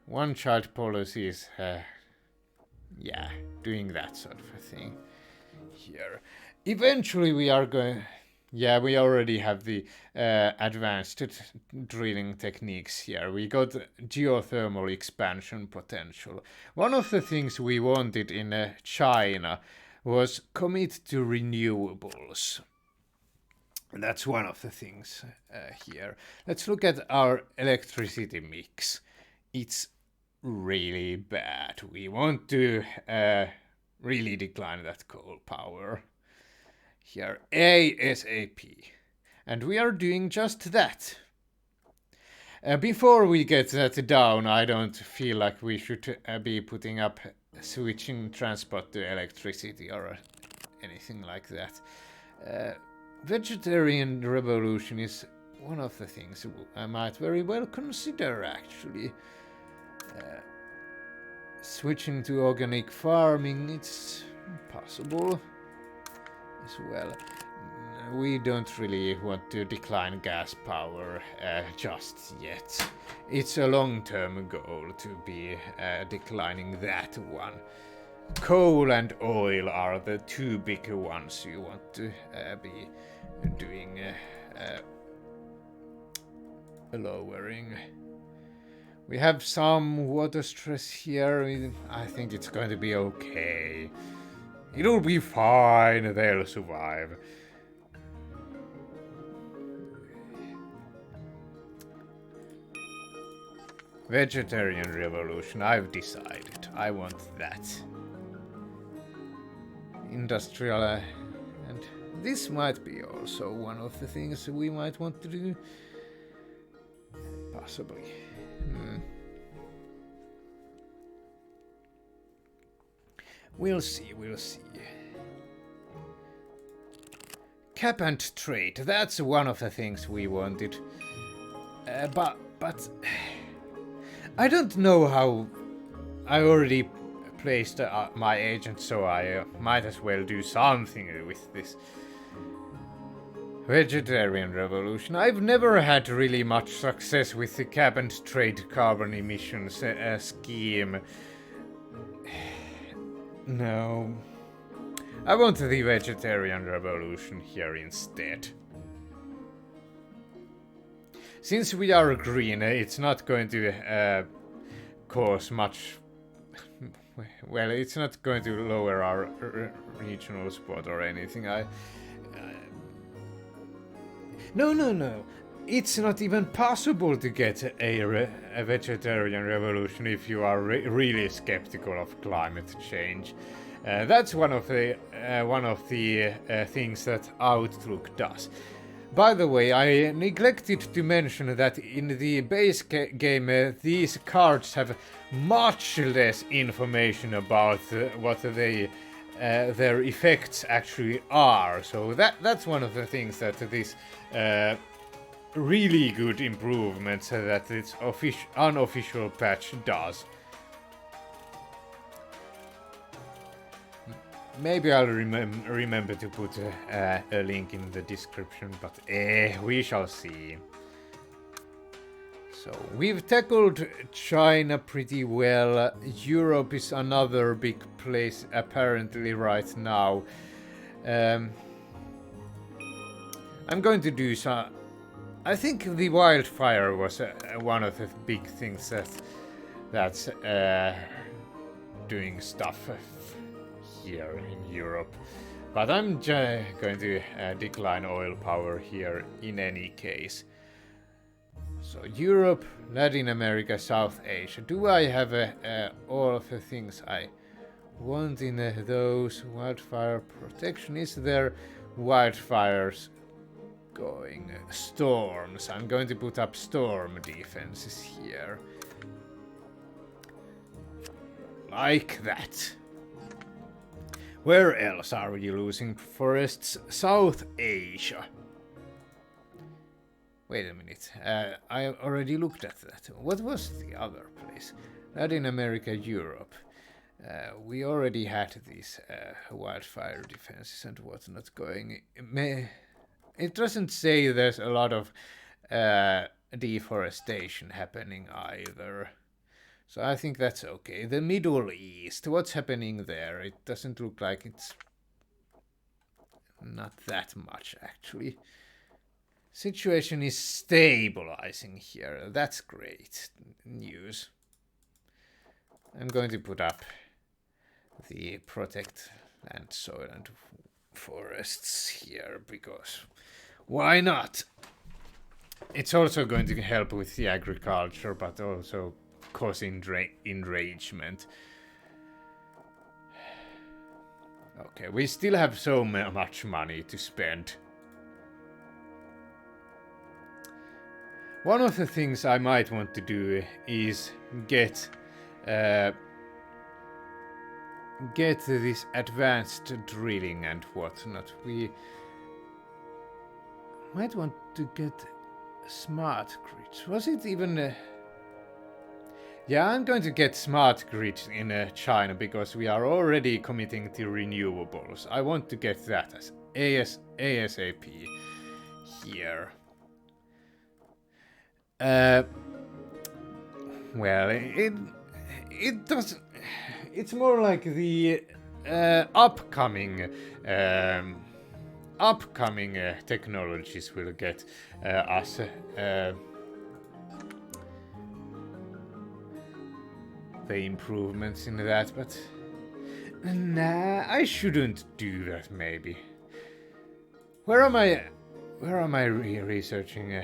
one-child policy is, yeah, doing that sort of a thing here. Eventually we are going... Yeah, we already have the advanced drilling techniques here. We got geothermal expansion potential. One of the things we wanted in China was commit to renewables. That's one of the things here. Let's look at our electricity mix. It's really bad. We want to really decline that coal power. Here, ASAP. And we are doing just that. Before we get that down, I don't feel like we should be putting up switching transport to electricity or anything like that. Vegetarian revolution is one of the things I might very well consider, actually. Switching to organic farming, it's possible as well. We don't really want to decline gas power just yet. It's a long-term goal to be declining that one. Coal and oil are the two big ones you want to be doing lowering. We have some water stress here. I think it's going to be okay. It'll be fine, they'll survive. Vegetarian revolution, I've decided. I want that. Industrial, and this might be also one of the things we might want to do. Possibly. We'll see, we'll see. Cap and trade, that's one of the things we wanted. But I don't know how... I already placed my agent, so I might as well do something with this. Vegetarian revolution. I've never had really much success with the cap and trade carbon emissions scheme. No. I want the vegetarian revolution here instead. Since we are green, it's not going to cause much... Well, it's not going to lower our regional spot or anything. No. It's not even possible to get a vegetarian revolution if you are really skeptical of climate change. That's one of the things that Outlook does. By the way, I neglected to mention that in the base game these cards have much less information about what their effects actually are. So that's one of the things that this really good improvements that this unofficial patch does. Maybe I'll remember to put a link in the description, but we shall see. So we've tackled China pretty well. Europe is another big place apparently right now. I'm going to do some... I think the wildfire was one of the big things that's doing stuff here in Europe. But I'm going to decline oil power here in any case. So Europe, Latin America, South Asia. Do I have all of the things I want in those? Wildfire protection. Is there wildfires going? Storms. I'm going to put up storm defenses here. Like that. Where else are we losing forests? South Asia. Wait a minute. I already looked at that. What was the other place? Latin America, Europe. We already had these wildfire defenses and whatnot going. It doesn't say there's a lot of deforestation happening either. So I think that's okay. The Middle East, what's happening there? It doesn't look like it's not that much actually. Situation is stabilizing here. That's great news. I'm going to put up the protect land, soil and forests here because why not? It's also going to help with the agriculture, but also cause enragement. Okay, we still have so much money to spend. One of the things I might want to do is get this advanced drilling and whatnot. We might want to get smart grids. Was it even... Yeah, I'm going to get smart grids in China because we are already committing to renewables. I want to get that as ASAP here. Well, it doesn't... It's more like the upcoming technologies will get us the improvements in that, but nah, I shouldn't do that. Maybe. Where am I researching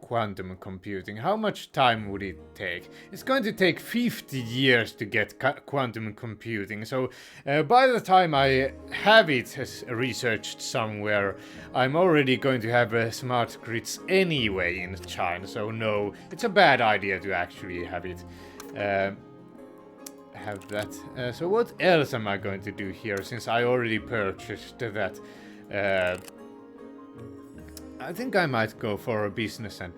quantum computing? How much time would it take? It's going to take 50 years to get quantum computing, so by the time I have it researched somewhere, I'm already going to have smart grids anyway in China, so no, it's a bad idea to actually have it have that. So what else am I going to do here, since I already purchased that? I think I might go for a business and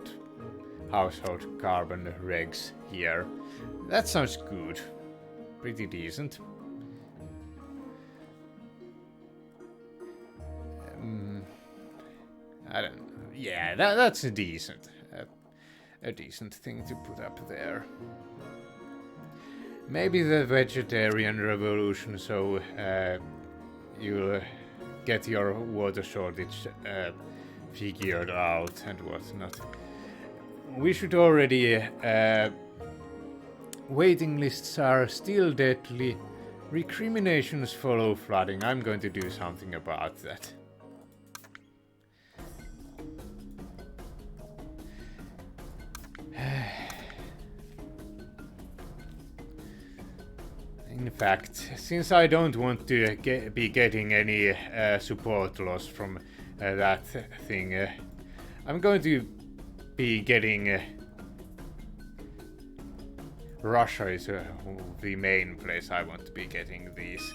household carbon regs here. That sounds good. Pretty decent. I don't know. Yeah, that's a decent thing to put up there. Maybe the vegetarian revolution, so you'll get your water shortage figured out and whatnot. We should already... waiting lists are still deadly. Recriminations follow flooding. I'm going to do something about that. In fact, since I don't want to be getting any support loss from that thing, I'm going to be getting... Russia is the main place I want to be getting these.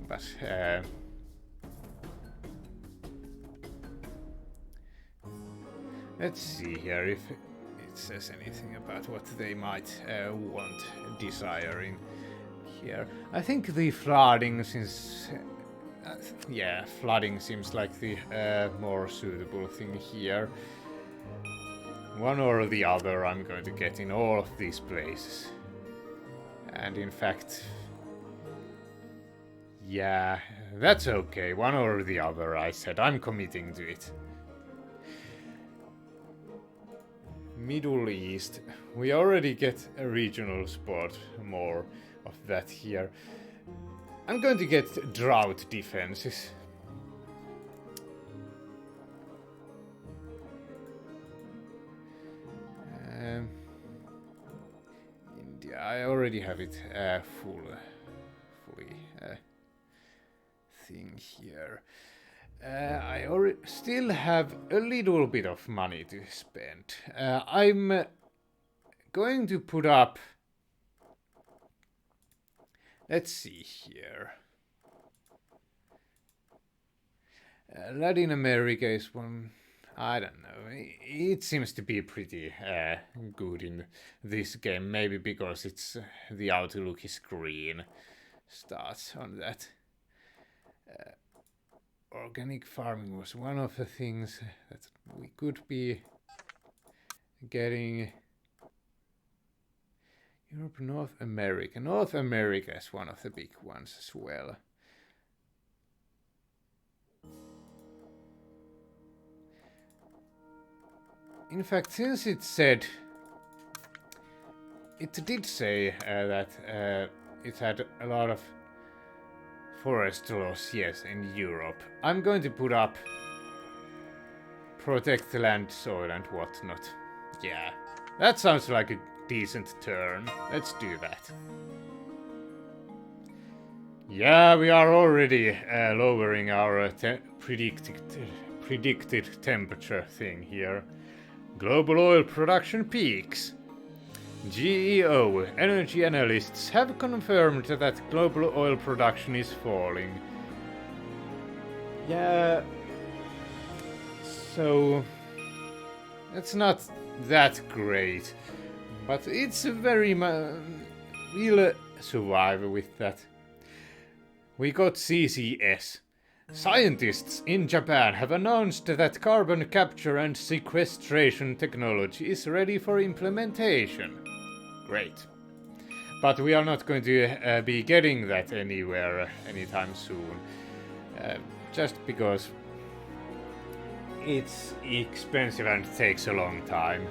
But... let's see here if it says anything about what they might want desiring here. I think the flooding, since yeah, flooding seems like the more suitable thing here. One or the other I'm going to get in all of these places. And in fact, yeah, that's okay. One or the other, I said. I'm committing to it. Middle East. We already get a regional sport, more of that here. I'm going to get drought defenses. India, I already have it fully thing here. I still have a little bit of money to spend. I'm going to put up... Let's see here. Latin America is one... I don't know. It seems to be pretty good in this game. Maybe because it's the outlook is green. Starts on that. Organic farming was one of the things that we could be getting. Europe, North America. North America is one of the big ones as well. In fact, since it said... It did say that it had a lot of forest loss, yes, in Europe. I'm going to put up protect the land, soil and whatnot. Yeah, that sounds like a decent turn. Let's do that. Yeah, we are already lowering our predicted temperature thing here. Global oil production peaks. GEO, energy analysts, have confirmed that global oil production is falling. Yeah, so it's not that great, but it's very we'll survive with that. We got CCS. Scientists in Japan have announced that carbon capture and sequestration technology is ready for implementation. Great. But we are not going to be getting that anywhere anytime soon. Just because it's expensive and takes a long time.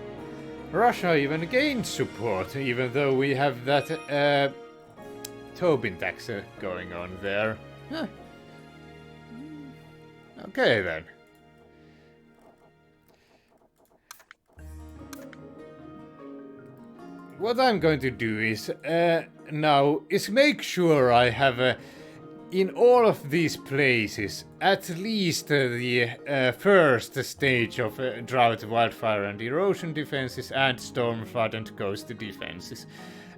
Russia even gained support, even though we have that Tobin tax going on there. Huh. Okay then. What I'm going to do is now is make sure I have in all of these places at least the first stage of drought, wildfire and erosion defenses and storm, flood and coast defenses.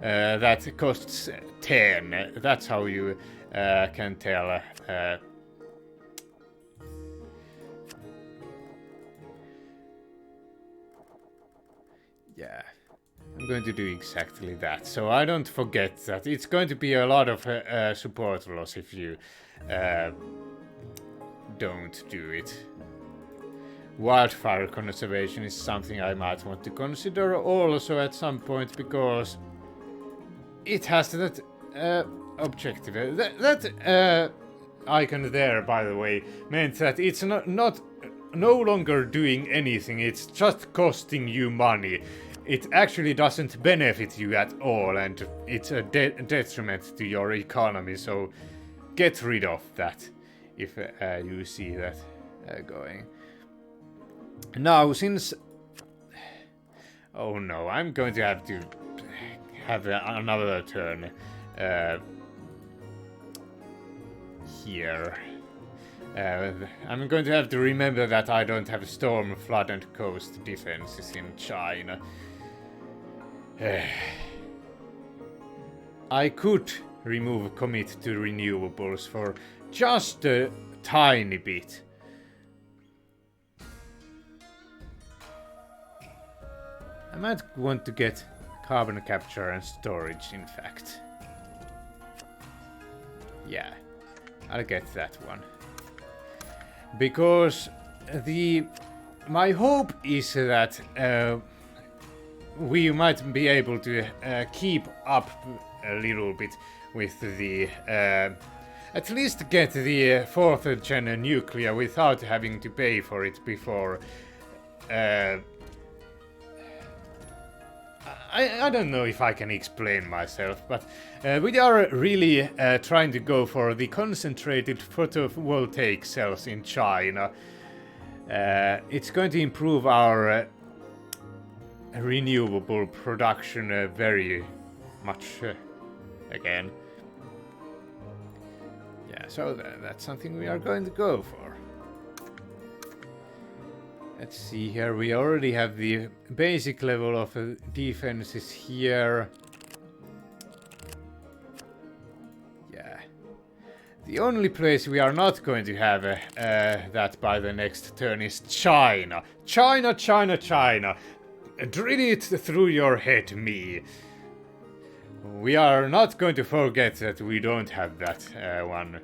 That costs 10. That's how you can tell. Yeah, I'm going to do exactly that, so I don't forget that. It's going to be a lot of support loss if you don't do it. Wildfire conservation is something I might want to consider also at some point, because it has that objective. That icon there, by the way, meant that it's no longer doing anything, it's just costing you money. It actually doesn't benefit you at all, and it's a detriment to your economy, so get rid of that if you see that going. Now, since... Oh no, I'm going to have another turn here. I'm going to have to remember that I don't have storm, flood and coast defenses in China. I could remove commit to renewables for just a tiny bit. I might want to get carbon capture and storage, in fact. Yeah, I'll get that one. Because my hope is that we might be able to keep up a little bit with the at least get the 4th gen nuclear without having to pay for it before. I don't know if I can explain myself, but we are really trying to go for the concentrated photovoltaic cells in China. It's going to improve our renewable production very much again. Yeah, so that's something we are going to go for. Let's see here, we already have the basic level of defenses here. Yeah. The only place we are not going to have that by the next turn is China. China, China, China. Drill it through your head, me. We are not going to forget that we don't have that one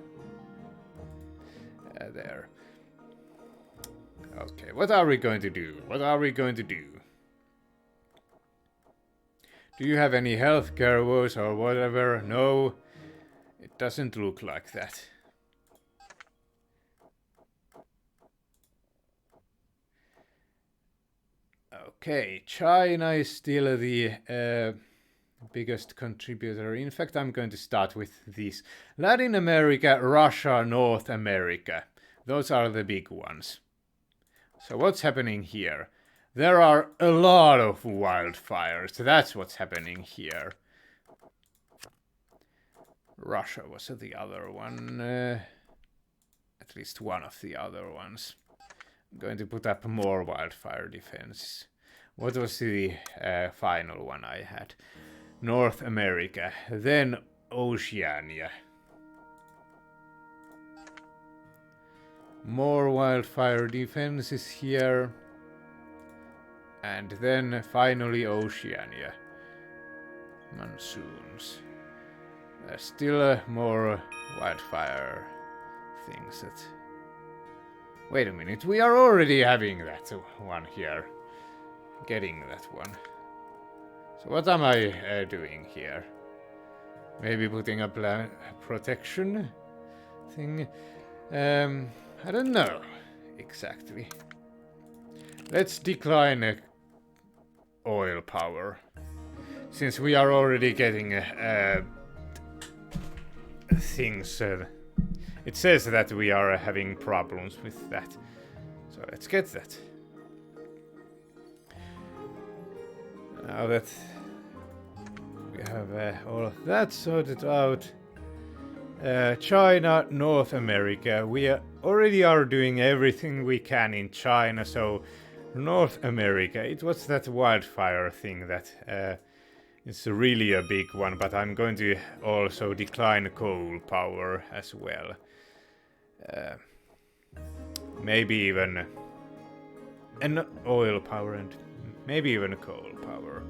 there. Okay, what are we going to do? What are we going to do? Do you have any healthcare woes or whatever? No, it doesn't look like that. Okay, China is still the biggest contributor. In fact, I'm going to start with this. Latin America, Russia, North America. Those are the big ones. So what's happening here? There are a lot of wildfires. That's what's happening here. Russia was the other one. At least one of the other ones. I'm going to put up more wildfire defenses. What was the final one I had? North America, then Oceania. More wildfire defenses here. And then finally Oceania. Monsoons. There's still more wildfire things that... Wait a minute, we are already having that one here. Getting that one. So what am I doing here? Maybe putting up a protection thing? I don't know exactly. Let's decline oil power. Since we are already getting things... it says that we are having problems with that. So let's get that. Now that we have all of that sorted out. China, North America. We already are doing everything we can in China, so North America. It was that wildfire thing that it's really a big one, but I'm going to also decline coal power as well. Maybe even an oil power and maybe even coal power.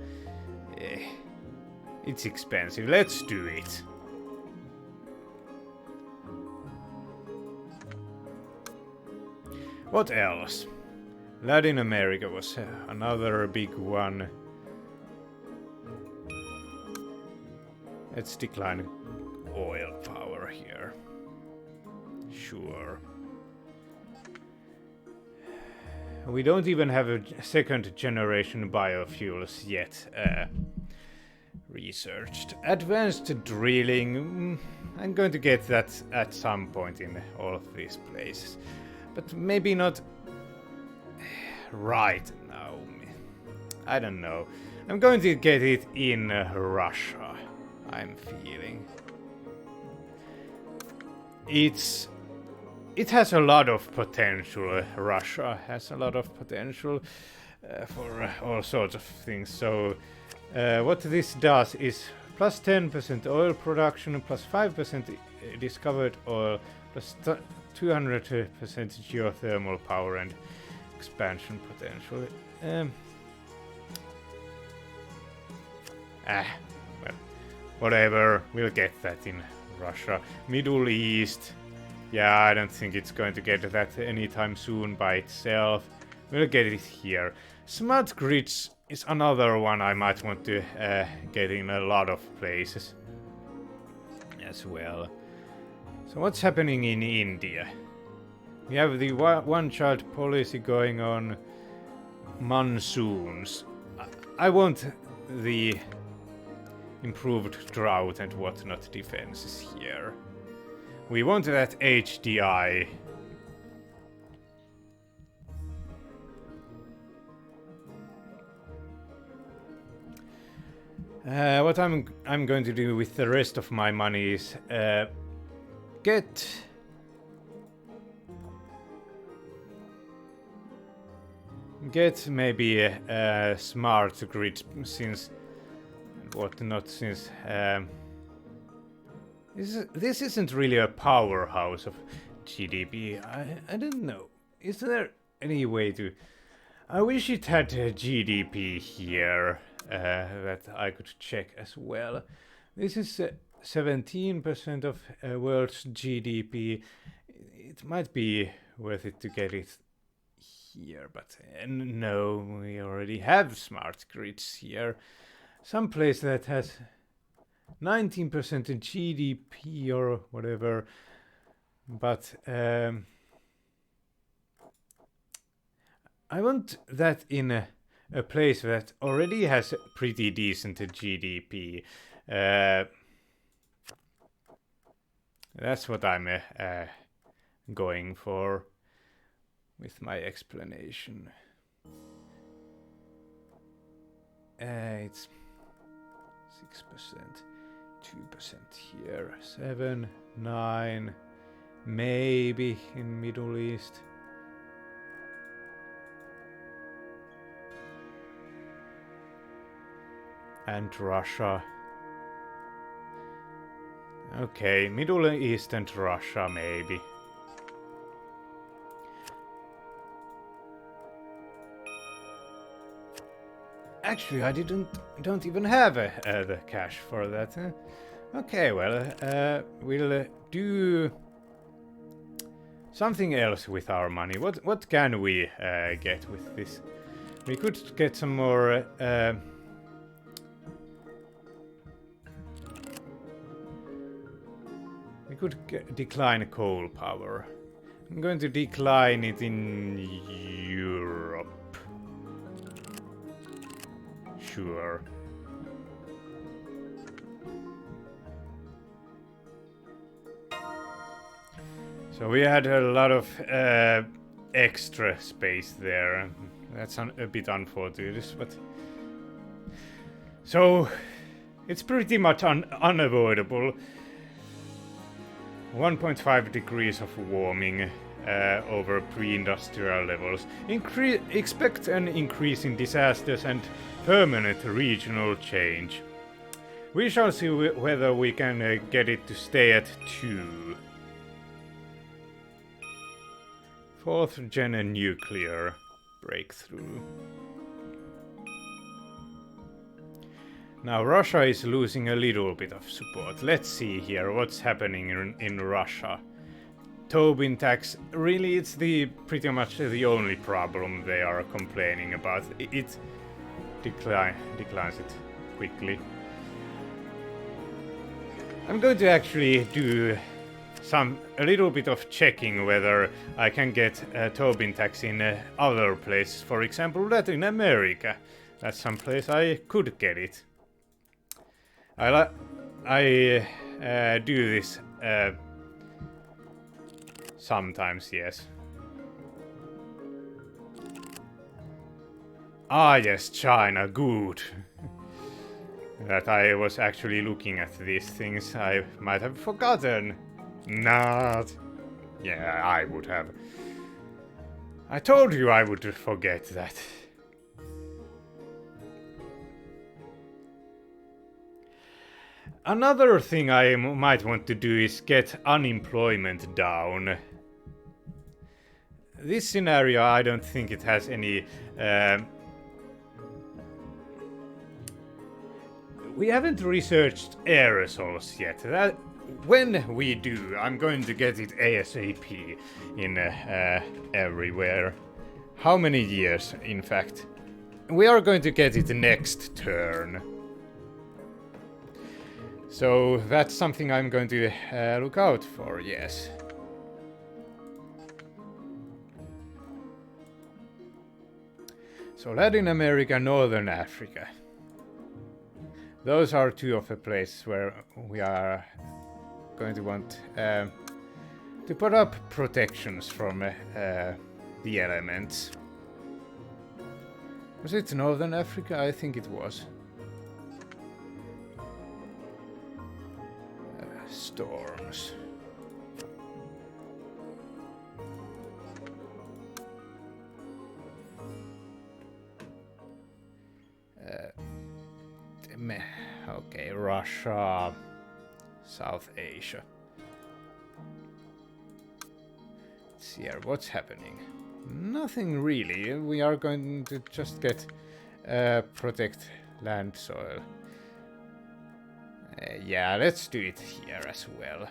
It's expensive. Let's do it. What else? Latin America was another big one. Let's decline oil power here. Sure. We don't even have a second generation biofuels yet researched. Advanced drilling, I'm going to get that at some point in all of these places. But maybe not right now. I don't know. I'm going to get it in Russia, I'm feeling. It has a lot of potential. Russia has a lot of potential for all sorts of things. So what this does is plus 10% oil production, plus 5% discovered oil, plus 200% geothermal power and expansion potential. Well, whatever. We'll get that in Russia. Middle East. Yeah, I don't think it's going to get that anytime soon by itself. We'll get it here. Smart grids is another one I might want to get in a lot of places as well. So what's happening in India? We have the one-child policy going on. Monsoons. I want the improved drought and whatnot defenses here. We want that HDI. What I'm going to do with the rest of my money is get maybe a smart grid since whatnot since this isn't really a powerhouse of GDP. I don't know. Is there any way to... I wish it had a GDP here that I could check as well. This is 17% of world's GDP. It might be worth it to get it here, but no, we already have smart grids here. some place that has 19% in GDP or whatever, but I want that in a place that already has a pretty decent GDP. That's what I'm going for with my explanation. It's 6%, 2% here, 7, 9, maybe in Middle East. And Russia. Okay, Middle East and Russia maybe. Actually, I don't even have the cash for that. Okay, well, we'll do something else with our money. What can we get with this? We could get some more. We could decline coal power. I'm going to decline it in Europe. Sure. So we had a lot of extra space there. That's a bit unfortunate, but so it's pretty much unavoidable. 1.5 degrees of warming over pre-industrial levels. Expect an increase in disasters and permanent regional change. We shall see whether we can get it to stay at 2. 4th gen nuclear breakthrough. Now Russia is losing a little bit of support. Let's see here what's happening in Russia. Tobin tax, really it's pretty much the only problem they are complaining about. It declines it quickly. I'm going to actually do a little bit of checking whether I can get Tobin tax in other places. For example, Latin America. That's some place I could get it. I do this sometimes, yes. Ah, yes, China, good. That I was actually looking at these things. I might have forgotten. Not. Yeah, I would have. I told you I would forget that. Another thing I might want to do is get unemployment down. This scenario, I don't think it has any... we haven't researched aerosols yet. When we do, I'm going to get it ASAP in everywhere. How many years, in fact? We are going to get it next turn. So that's something I'm going to look out for, yes. So Latin America, Northern Africa. Those are two of the places where we are going to want to put up protections from the elements. Was it Northern Africa? I think it was. Storms. Okay, Russia, South Asia. Let's see here, what's happening? Nothing really. We are going to just get protect land soil. Yeah, let's do it here as well.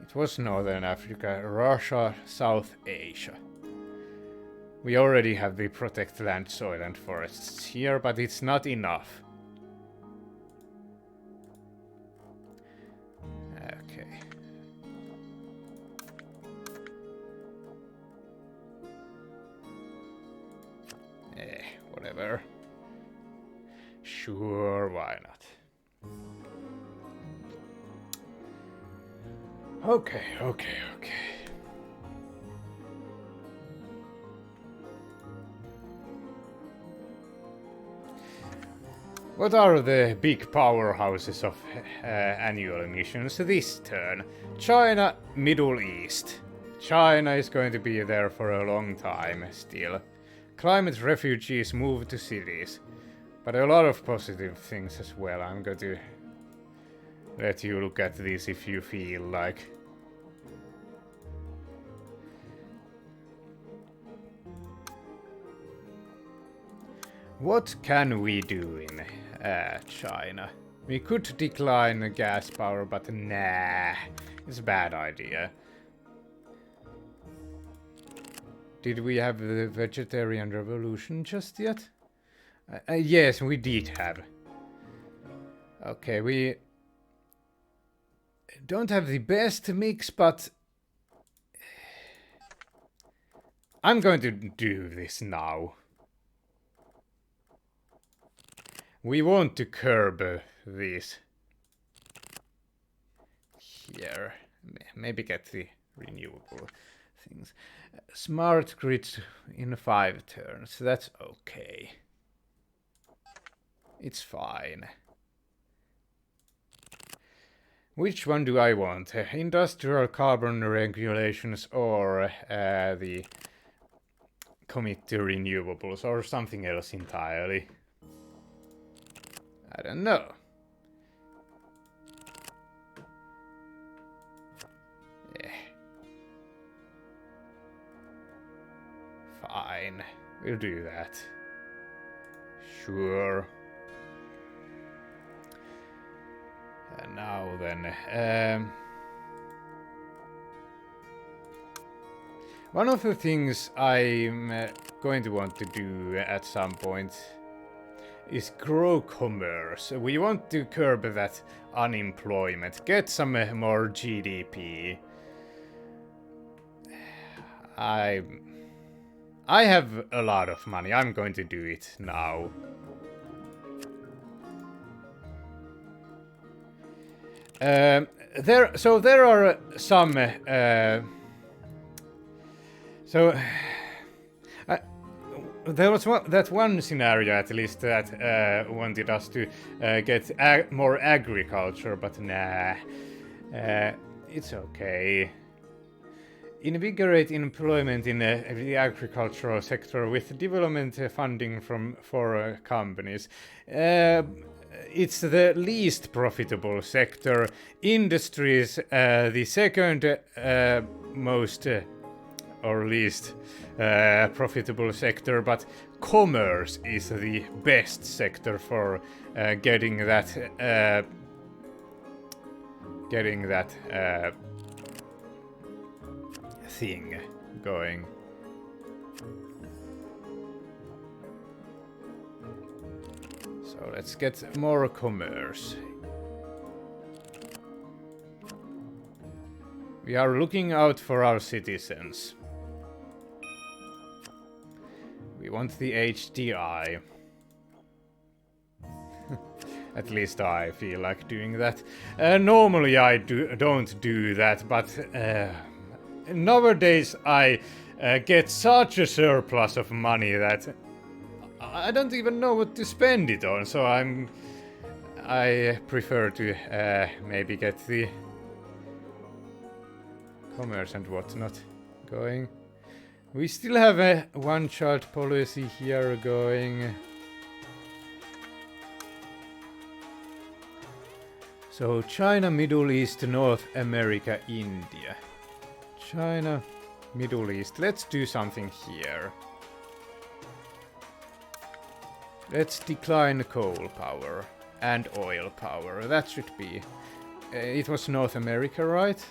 It was Northern Africa, Russia, South Asia. We already have the protect land, soil and forests here, but it's not enough. Okay. Whatever. Sure, why not? Okay. What are the big powerhouses of annual emissions this turn? China, Middle East. China is going to be there for a long time still. Climate refugees move to cities. But a lot of positive things as well. I'm going to let you look at this if you feel like. What can we do in China? We could decline gas power, but nah, it's a bad idea. Did we have the vegetarian revolution just yet? Yes, we did have. Okay, we don't have the best mix, but I'm going to do this now. We want to curb this. Here. Maybe get the renewable things. Smart grids in 5 turns. That's okay. It's fine. Which one do I want? Industrial carbon regulations or the commit to renewables or something else entirely? I don't know. Fine. We'll do that. Sure. And now then, one of the things I'm going to want to do at some point is grow commerce. We want to curb that unemployment, get some more GDP. I have a lot of money. I'm going to do it now. There are some. There was one scenario at least that wanted us to get more agriculture, but nah, it's okay. Invigorate employment in the agricultural sector with development funding for companies. It's the least profitable sector. Industries, the second most or least profitable sector, but commerce is the best sector for getting that thing going. So let's get more commerce. We are looking out for our citizens. We want the HDI. At least I feel like doing that. Normally I don't do that, but nowadays I get such a surplus of money that I don't even know what to spend it on, so I prefer to maybe get the commerce and whatnot going. We still have a one-child policy here going. So China, Middle East, North America, India. China, Middle East. Let's do something here. Let's decline coal power and oil power. That should be. It was North America, right?